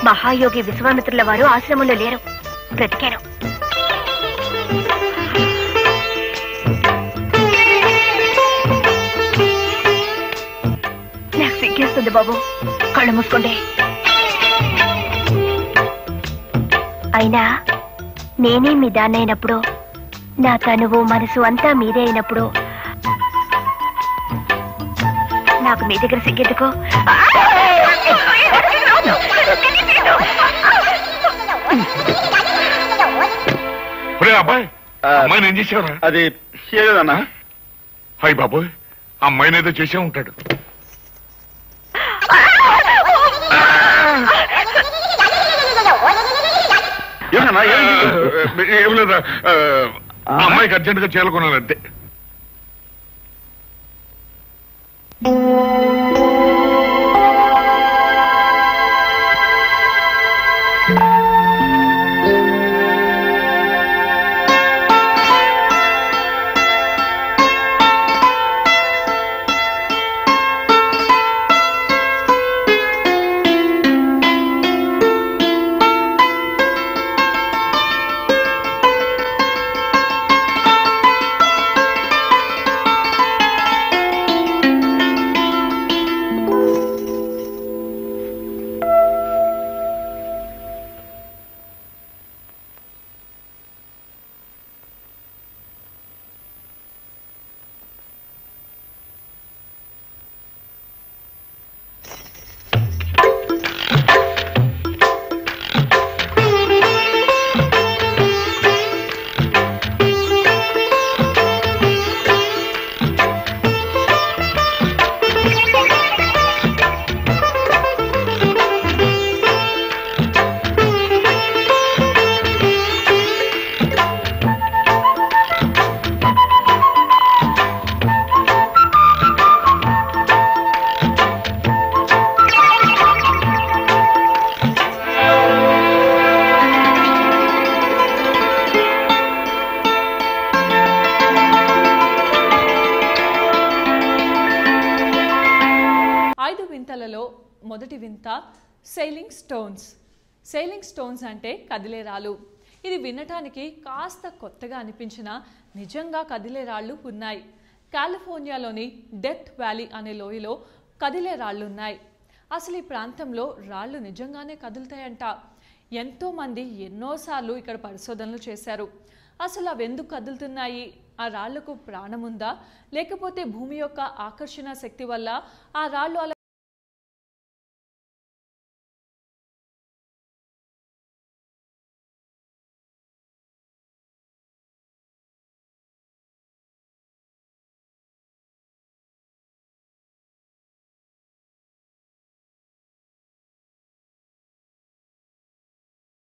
మహాయోగి విశ్వామిత్రుల వారు ఆశ్రమంలో లేరు, బ్రతికారు. నాకు సిగ్గేస్తుంది బాబు, కళ్ళు మూసుకోండి. అయినా నేనే మీ దాన్నైనప్పుడు, నా తనువు మనసు అంతా మీదే అయినప్పుడు నాకు మీ దగ్గర సిగ్గెందుకు? అబ్బాయి అమ్మాయిని ఏం చేసావురా? అది చేయలేదన్నా. హాయ్ బాబోయ్, అమ్మాయిని ఏదో చేసే ఉంటాడు. ఏం లేదా, అమ్మాయికి అర్జెంట్ గా చేయాలనుకున్నాను అంతే. మొదటి వింత సెయిలింగ్ స్టోన్స్. సెయిలింగ్ స్టోన్స్ అంటే కదిలే రాళ్ళు. ఇది వినటానికి కాస్త కొత్తగా అనిపించినా నిజంగా కదిలే రాళ్ళు ఉన్నాయి. కాలిఫోర్నియాలోని డెత్ వ్యాలీ అనే లోయలో కదిలే రాళ్ళు ఉన్నాయి. అసలు ఈ ప్రాంతంలో రాళ్ళు నిజంగానే కదులుతాయంట. ఎంతోమంది ఎన్నోసార్లు ఇక్కడ పరిశోధనలు చేశారు. అసలు అవి ఎందుకు కదులుతున్నాయి? ఆ రాళ్లకు ప్రాణం ఉందా, లేకపోతే భూమి యొక్క ఆకర్షణ శక్తి వల్ల ఆ రాళ్ళు అలా